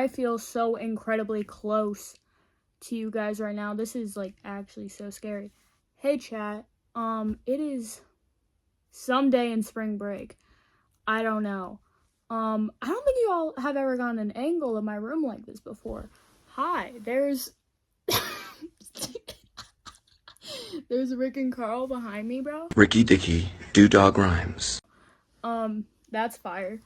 I feel so incredibly close to you guys right now. This is like actually so scary. Hey chat, it is someday in spring break. I don't know. I don't think you all have ever gotten an angle of my room like this before. Hi, there's there's Rick and Carl behind me, bro. Ricky Dicky, do dog rhymes. That's fire.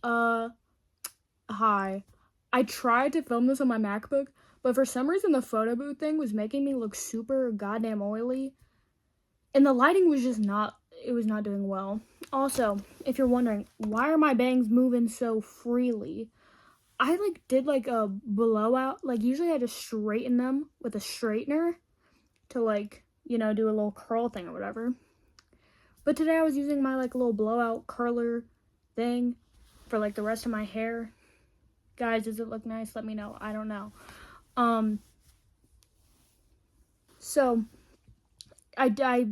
Hi. I tried to film this on my MacBook, but for some reason the photo booth thing was making me look super goddamn oily. And the lighting was just not doing well. Also, if you're wondering, why are my bangs moving so freely? I did a blowout. Usually I just straighten them with a straightener to do a little curl thing or whatever. But today I was using my little blowout curler thing for the rest of my hair. Guys, does it look nice? Let me know. I don't know. So I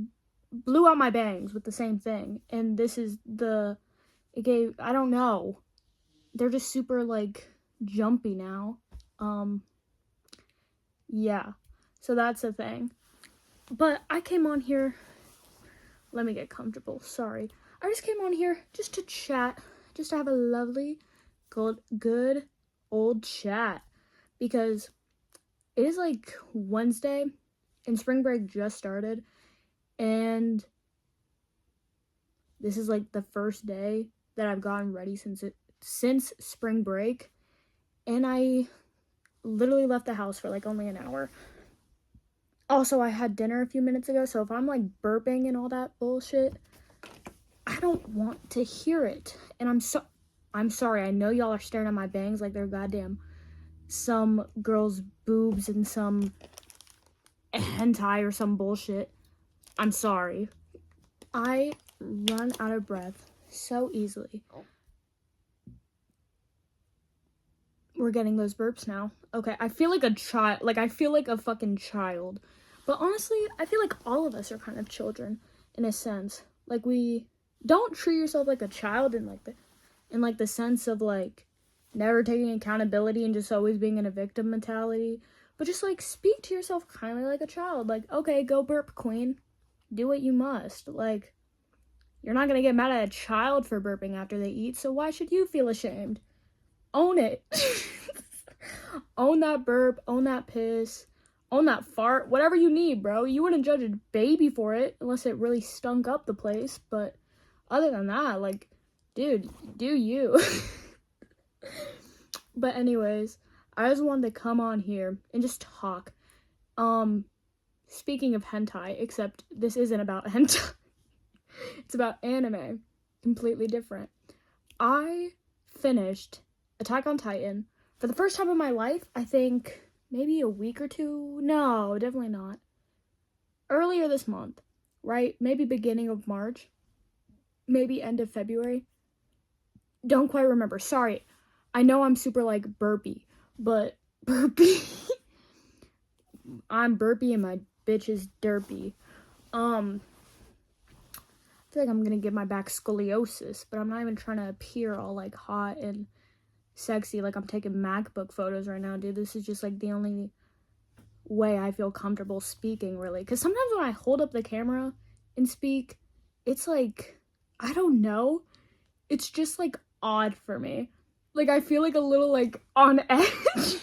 blew out my bangs with the same thing, and this is I don't know. They're just super jumpy now. Yeah. So that's the thing. But I came on here, let me get comfortable. Sorry. I just came on here just to chat, just to have a lovely good old chat, because it is Wednesday and spring break just started, and this is the first day that I've gotten ready since spring break, and I literally left the house for only an hour. Also, I had dinner a few minutes ago, so if I'm burping and all that bullshit, I don't want to hear it. And I'm sorry. I know y'all are staring at my bangs like they're goddamn some girl's boobs and some hentai or some bullshit. I'm sorry. I run out of breath so easily. We're getting those burps now. Okay, I feel like a child. I feel like a fucking child. But honestly, I feel like all of us are kind of children in a sense. We don't treat yourself like a child in the sense of never taking accountability and just always being in a victim mentality, but just speak to yourself kind of like a child. Okay, go burp, queen, do what you must. You're not gonna get mad at a child for burping after they eat, so why should you feel ashamed? Own it. Own that burp, own that piss, own that fart, whatever you need, bro. You wouldn't judge a baby for it unless it really stunk up the place, but other than that, dude, do you. But anyways, I just wanted to come on here and just talk. Speaking of hentai, except this isn't about hentai. It's about anime. Completely different. I finished Attack on Titan for the first time in my life, I think maybe a week or two. No, definitely not. Earlier this month, right? Maybe beginning of March. Maybe end of February. Don't quite remember. Sorry. I know I'm super burpy, but burpy. I'm burpy and my bitch is derpy. I feel like I'm gonna get my back scoliosis, but I'm not even trying to appear all hot and sexy I'm taking MacBook photos right now, dude. This is just the only way I feel comfortable speaking, really, because sometimes when I hold up the camera and speak, it's I don't know, it's just odd for me. I feel a little on edge.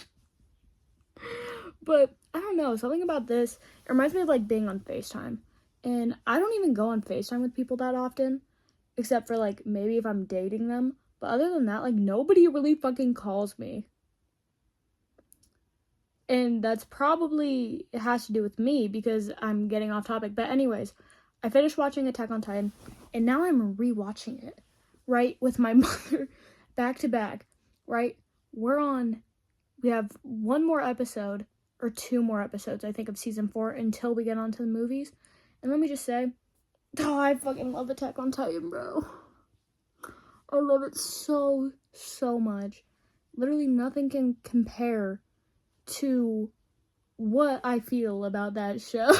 But I don't know, something about this, it reminds me of being on FaceTime. And I don't even go on FaceTime with people that often, except for maybe if I'm dating them. But other than that, nobody really fucking calls me. And that's probably, it has to do with me because I'm getting off topic. But anyways, I finished watching Attack on Titan, and now I'm rewatching it, right, with my mother, back to back, right? We have one more episode, or two more episodes, I think, of season 4 until we get on to the movies. And let me just say, oh, I fucking love Attack on Titan, bro. I love it so, so much. Literally nothing can compare to what I feel about that show.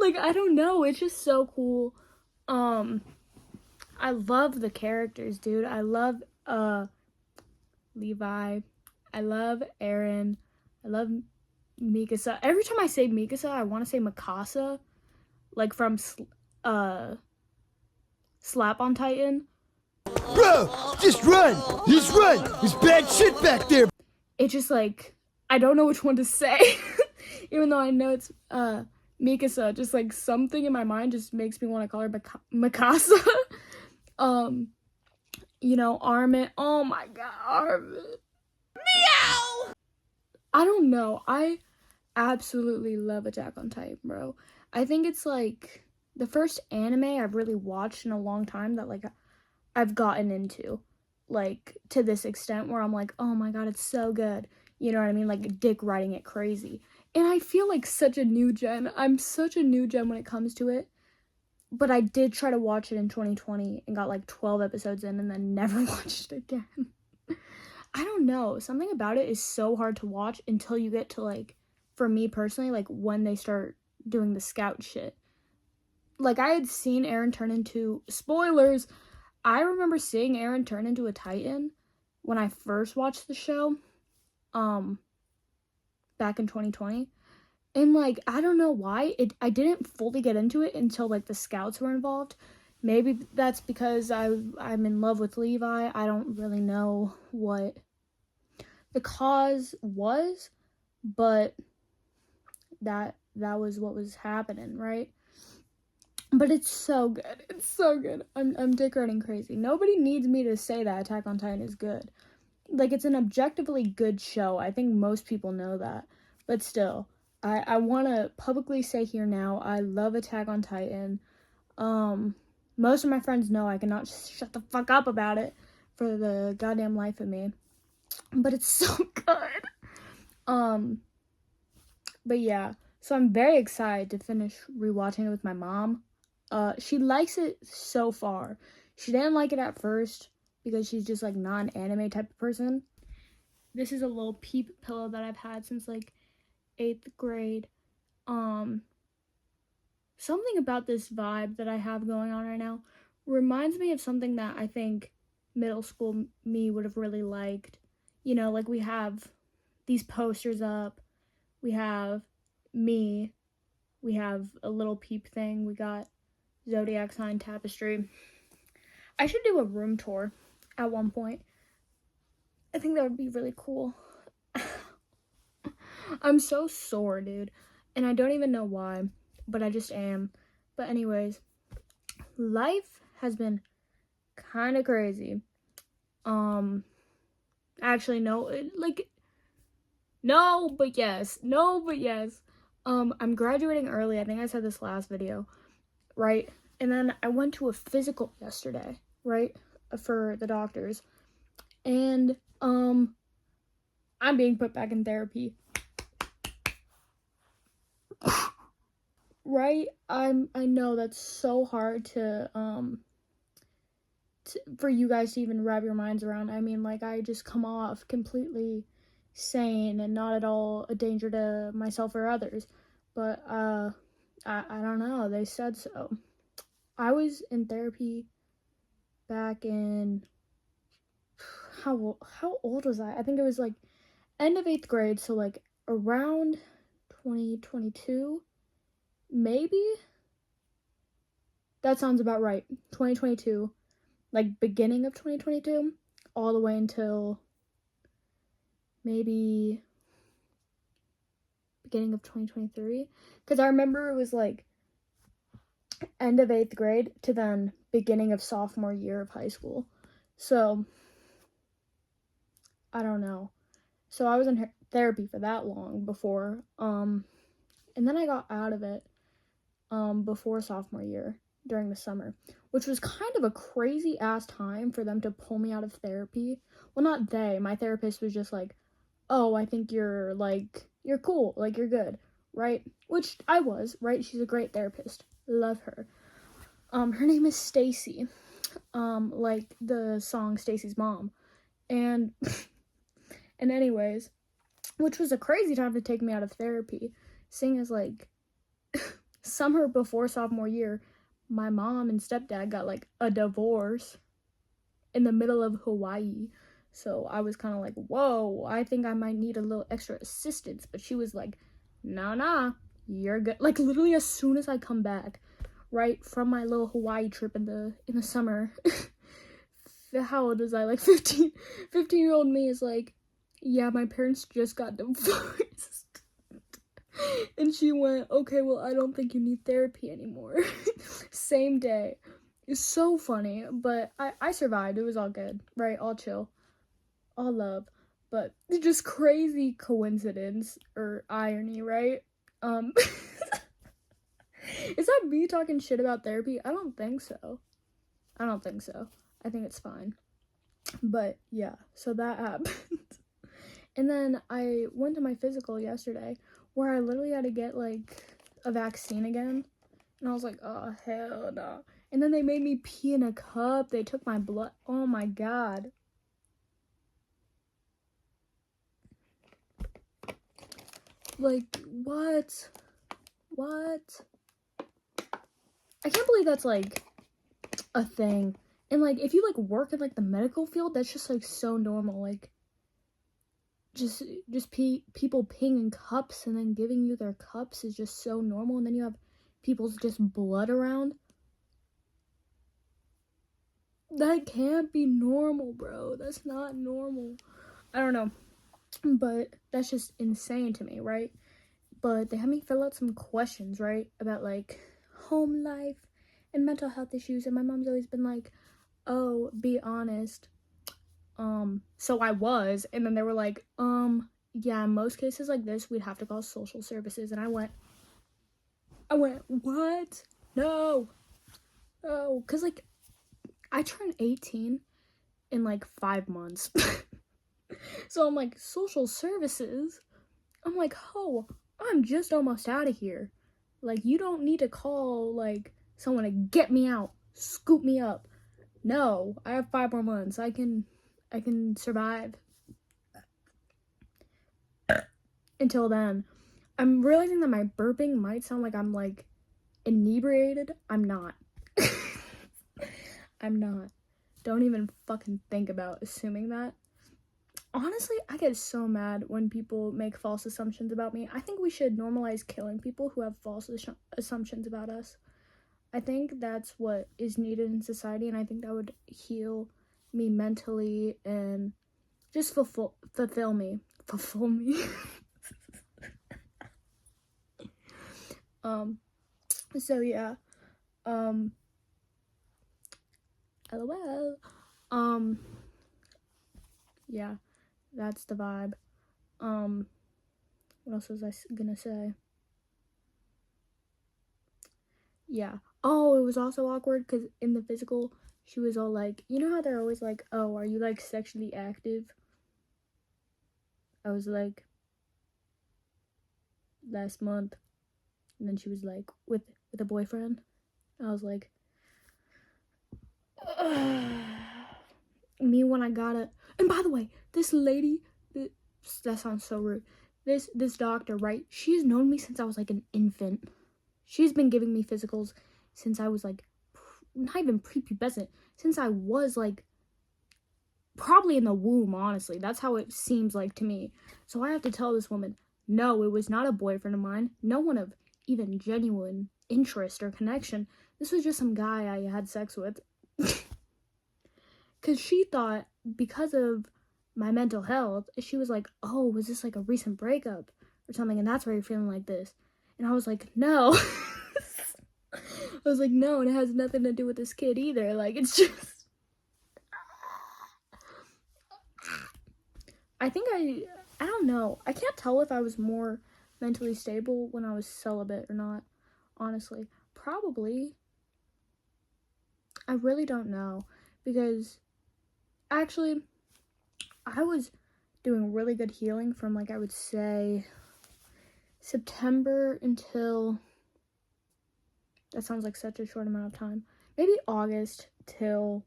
I don't know, it's just so cool. I love the characters, dude. I love Levi. I love Eren. I love Mikasa. Every time I say Mikasa, I want to say Mikasa, like from Slap on Titan. Bro, just run! Just run! There's bad shit back there! It's just like, I don't know which one to say. Even though I know it's Mikasa, just like something in my mind just makes me want to call her Mikasa. You know, Armin. Oh my god, Armin. Meow! I don't know. I absolutely love Attack on Titan, bro. I think it's like the first anime I've really watched in a long time that like I've gotten into, like to this extent where I'm like, oh my god, it's so good. You know what I mean? Like dick riding it crazy. And I feel like such a new gen. I'm such a new gen when it comes to it. But I did try to watch it in 2020 and got like 12 episodes in and then never watched it again. I don't know. Something about it is so hard to watch until you get to like, for me personally, like when they start doing the scout shit. Like I had seen Eren turn into, spoilers, I remember seeing Eren turn into a Titan when I first watched the show, back in 2020. And like, I don't know why, I didn't fully get into it until like the scouts were involved. Maybe that's because I'm in love with Levi. I don't really know what the cause was, but that was what was happening, right? But it's so good. It's so good. I'm dick riding crazy. Nobody needs me to say that Attack on Titan is good. Like, it's an objectively good show. I think most people know that. But still, I want to publicly say here now, I love Attack on Titan. Most of my friends know I cannot shut the fuck up about it for the goddamn life of me. But it's so good. But yeah. So I'm very excited to finish rewatching it with my mom. She likes it so far. She didn't like it at first because she's just like not an anime type of person. This is a little peep pillow that I've had since like 8th grade. Something about this vibe that I have going on right now reminds me of something that I think middle school me would have really liked. You know, like we have these posters up. We have me. We have a little peep thing. We got zodiac sign tapestry. I should do a room tour at one point. I think that would be really cool. I'm so sore, dude. And I don't even know why, but I just am. But anyways, life has been kind of crazy. Actually, no, no, but yes. No, but yes. I'm graduating early. I think I said this last video, right? And then I went to a physical yesterday, right? For the doctors. And, I'm being put back in therapy. Right? I know that's so hard to for you guys to even wrap your minds around. I mean, like, I just come off completely sane and not at all a danger to myself or others. But I don't know. They said so. I was in therapy back in how old was I? I think it was like end of 8th grade, so like around 2022, maybe. That sounds about right. 2022, like beginning of 2022, all the way until maybe beginning of 2023. Because I remember it was like end of 8th grade to then beginning of sophomore year of high school. So, I don't know. So I was in therapy for that long before. And then I got out of it before sophomore year during the summer, which was kind of a crazy ass time for them to pull me out of therapy. Well, not they. My therapist was just like, oh, I think you're cool, like you're good, right? Which I was, right? She's a great therapist. Love her. Her name is Stacy. Like the song Stacy's Mom. And and anyways, which was a crazy time to take me out of therapy, seeing as like summer before sophomore year, my mom and stepdad got like a divorce in the middle of Hawaii. So I was kind of like, whoa, I think I might need a little extra assistance. But she was like, nah, you're good. Like, literally as soon as I come back, right, from my little Hawaii trip in the summer, how old was I? Like 15-year-old me is like, yeah, my parents just got divorced. And she went, okay, well, I don't think you need therapy anymore. Same day. It's so funny, but I survived. It was all good, right? All chill, all love. But it's just crazy coincidence or irony, right? Is that me talking shit about therapy? I don't think so. I think it's fine. But yeah, so that happened. And then I went to my physical yesterday where I literally had to get like a vaccine again. And I was like, oh, hell no. And then they made me pee in a cup. They took my blood. Oh my god. Like, what? I can't believe that's like a thing. And like, if you like work in like the medical field, that's just like so normal. Like, just people peeing in cups and then giving you their cups is just so normal. And then you have people's just blood around. That can't be normal, bro. That's not normal. I don't know. But that's just insane to me, right? But they had me fill out some questions, right? About like home life and mental health issues. And my mom's always been like, oh, be honest. So I was. And then they were like, yeah, in most cases like this, we'd have to call social services. And I went, what? No. Because like, I turned 18 in like 5 months. So I'm like, social services? I'm like, oh, I'm just almost out of here. Like, you don't need to call like someone to get me out, scoop me up. No, I have 5 more months. I can survive until then. I'm realizing that my burping might sound like I'm like inebriated. I'm not. I'm not. Don't even fucking think about assuming that. Honestly, I get so mad when people make false assumptions about me. I think we should normalize killing people who have false assumptions about us. I think that's what is needed in society, and I think that would heal me mentally and just fulfill me. Fulfill me. So yeah. LOL. Yeah. That's the vibe. What else was I gonna say? Yeah. Oh, it was also awkward because in the physical, she was all like, you know how they're always like, oh, are you like sexually active? I was like, last month. And then she was like, with a boyfriend. I was like, me when I got it. And by the way, this lady, that sounds so rude. This doctor, right? She's known me since I was like an infant. She's been giving me physicals since I was like, not even prepubescent, since I was like, probably in the womb, honestly. That's how it seems like to me. So I have to tell this woman, no, it was not a boyfriend of mine. No one of even genuine interest or connection. This was just some guy I had sex with. Because she thought, because of my mental health, she was like, oh, was this like a recent breakup or something? And that's why you're feeling like this. And I was like, no. I was like, no, and it has nothing to do with this kid either. Like, it's just... I think I don't know. I can't tell if I was more mentally stable when I was celibate or not, honestly. Probably. I really don't know. Because, actually, I was doing really good healing from, like, I would say, September until... That sounds like such a short amount of time. Maybe August till,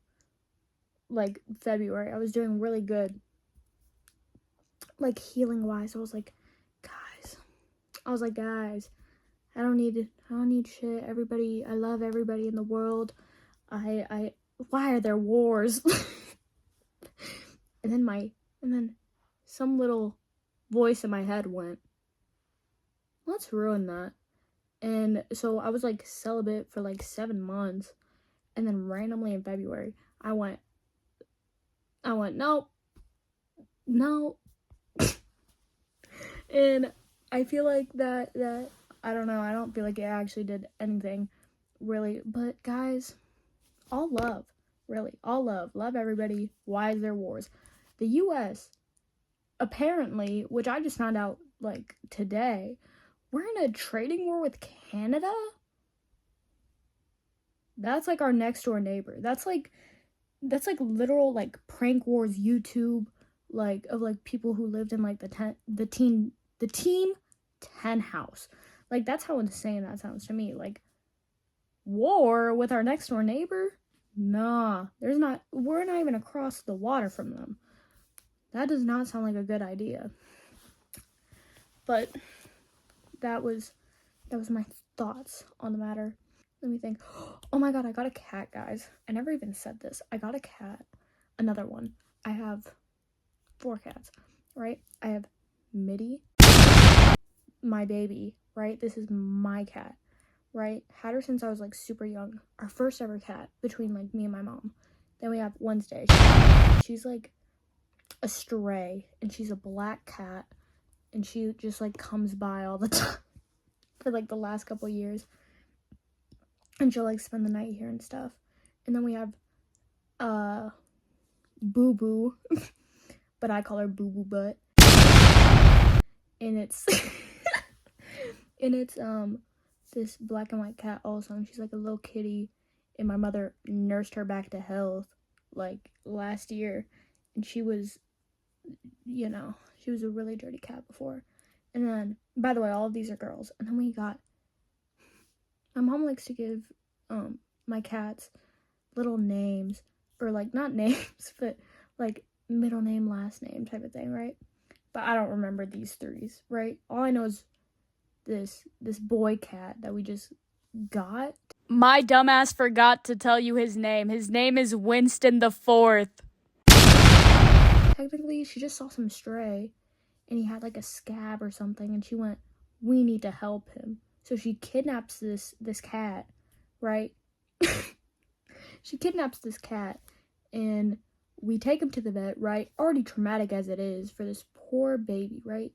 like, February. I was doing really good. Like, healing-wise. I was like, guys, I don't need shit. Everybody, I love everybody in the world. Why are there wars? And then some little voice in my head went, let's ruin that. And so I was like celibate for like 7 months, and then randomly in February I went, no. And I feel like that I don't know, I don't feel like it actually did anything really. But guys, all love, really, all love everybody. Why is there wars? The US apparently, which I just found out like today, we're in a trading war with Canada. That's like our next door neighbor. That's like literal like prank wars YouTube, like of like people who lived in like the team 10 house. Like, that's how insane that sounds to me. Like, war with our next door neighbor? Nah, we're not even across the water from them. That does not sound like a good idea. But that was my thoughts on the matter. Let me think. Oh my god, I got a cat, guys. I never even said this. I got a cat. Another one. I have 4 cats, right? I have Mitty, my baby, right? This is my cat, right? Had her since I was like super young. Our first ever cat between like me and my mom. Then we have Wednesday. She's like a stray, and she's a black cat, and she just like comes by all the time for like the last couple years, and she'll like spend the night here and stuff. And then we have Boo Boo, but I call her Boo Boo Butt, and it's this black and white cat also, and she's like a little kitty, and my mother nursed her back to health like last year, and she was a really dirty cat before. And then, by the way, all of these are girls. And then my mom likes to give my cats little names, or like not names, but like middle name, last name type of thing, right? But I don't remember these 3s, right? All I know is this boy cat that we just got. My dumbass forgot to tell you his name. His name is Winston the Fourth. Technically, she just saw some stray, and he had like a scab or something, and she went, we need to help him. So she kidnaps this cat, right? She kidnaps this cat, and we take him to the vet, right? Already traumatic as it is for this poor baby, right?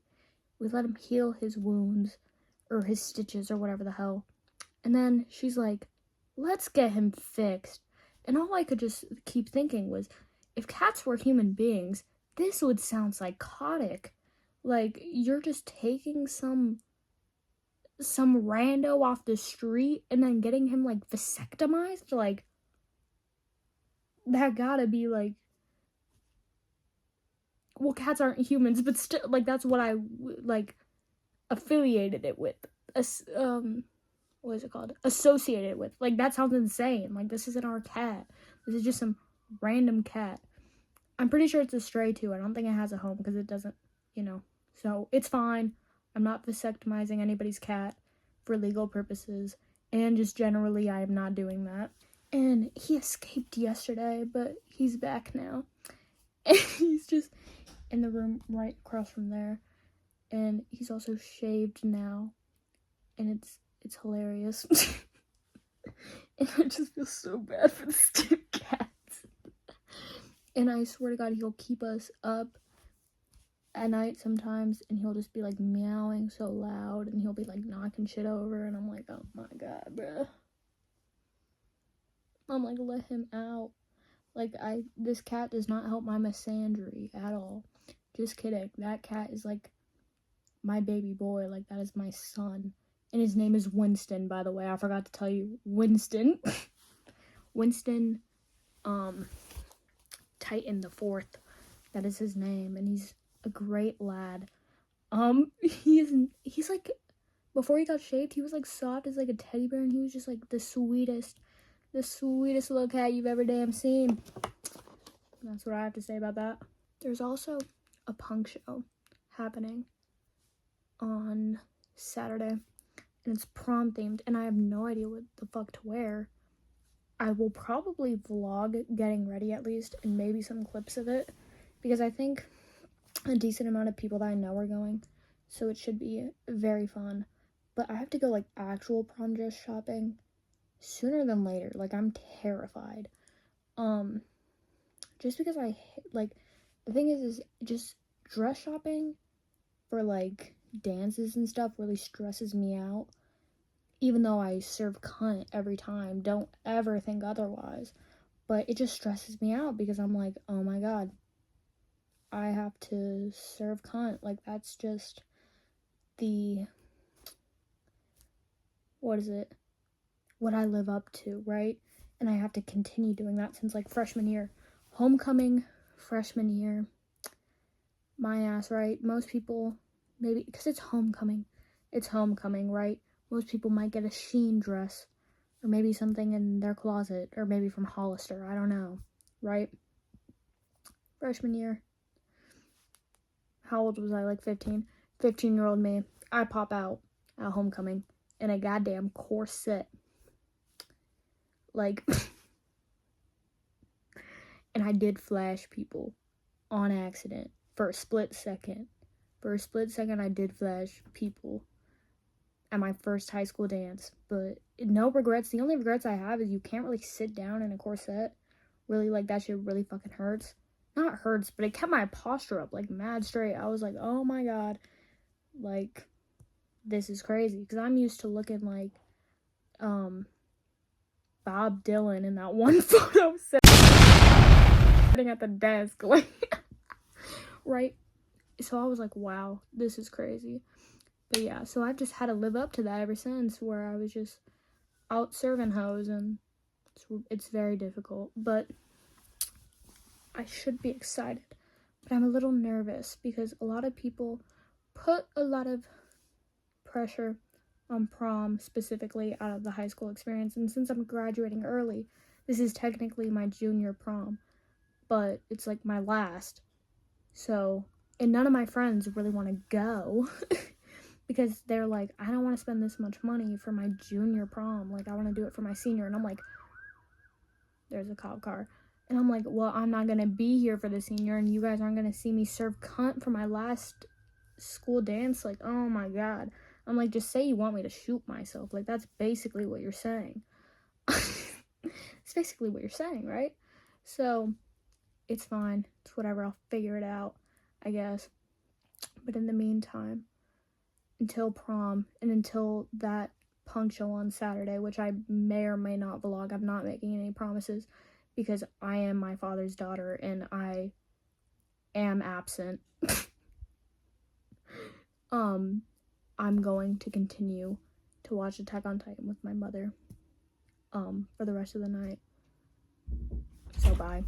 We let him heal his wounds, or his stitches, or whatever the hell. And then she's like, let's get him fixed. And all I could just keep thinking was, if cats were human beings, this would sound psychotic. Like, you're just taking some rando off the street and then getting him like vasectomized. Like, that gotta be like, well, cats aren't humans, but still, like, that's what I like affiliated it with. What is it called? Associated with. Like, that sounds insane. Like, this isn't our cat. This is just some random cat. I'm pretty sure it's a stray too. I don't think it has a home because it doesn't, So it's fine. I'm not vasectomizing anybody's cat for legal purposes. And just generally, I am not doing that. And he escaped yesterday, but he's back now. And he's just in the room right across from there. And he's also shaved now. And it's hilarious. And I just feel so bad for the stupid cats. And I swear to God, he'll keep us up at night sometimes, and he'll just be like meowing so loud, and he'll be like knocking shit over, and I'm like, oh my God, bruh. I'm like, let him out. Like, this cat does not help my misandry at all. Just kidding. That cat is like my baby boy. Like, that is my son. And his name is Winston, by the way. I forgot to tell you. Winston. Winston, Titan the Fourth. That is his name. And he's a great lad. He's like, before he got shaved, he was like soft as like a teddy bear. And he was just like the sweetest little cat you've ever damn seen. That's what I have to say about that. There's also a punk show happening on Saturday. And it's prom themed, and I have no idea what the fuck to wear. I will probably vlog getting ready at least, and maybe some clips of it, because I think a decent amount of people that I know are going, so it should be very fun. But I have to go, like, actual prom dress shopping sooner than later. Like, I'm terrified. Just because like, the thing is just dress shopping for, like, dances and stuff really stresses me out. Even though I serve cunt every time, don't ever think otherwise. But it just stresses me out because I'm like, oh my god, I have to serve cunt. Like, that's just the, what I live up to, right? And I have to continue doing that since, like, freshman year. Homecoming, freshman year, my ass, right? Most people, maybe, because it's homecoming, right? Most people might get a Sheen dress, or maybe something in their closet, or maybe from Hollister, I don't know, right? Freshman year, how old was I, like 15? 15-year-old me, I pop out at homecoming in a goddamn corset, like, and I did flash people on accident for a split second. I did flash people at my first high school dance, but no regrets. The only regrets I have is you can't really sit down in a corset. Really, like, that shit really fucking hurts. Not hurts, but it kept my posture up, like, mad straight. I was like, oh my god, like, this is crazy, because I'm used to looking like Bob Dylan in that one photo sitting at the desk, like, right? So I was like, wow, this is crazy. But yeah, so I've just had to live up to that ever since, where I was just out serving hoes, and it's very difficult. But I should be excited, but I'm a little nervous because a lot of people put a lot of pressure on prom, specifically out of the high school experience. And since I'm graduating early, this is technically my junior prom, but it's like my last. So, and none of my friends really want to go because they're like, I don't want to spend this much money for my junior prom. Like, I want to do it for my senior. And I'm like, there's a cop car. And I'm like, well, I'm not going to be here for the senior, and you guys aren't going to see me serve cunt for my last school dance. Like, oh my god. I'm like, just say you want me to shoot myself. Like, that's basically what you're saying. It's basically what you're saying, right? So, it's fine. It's whatever. I'll figure it out, I guess. But in the meantime, until prom, and until that punk show on Saturday, which I may or may not vlog, I'm not making any promises, because I am my father's daughter, and I am absent. I'm going to continue to watch Attack on Titan with my mother, for the rest of the night. So, bye.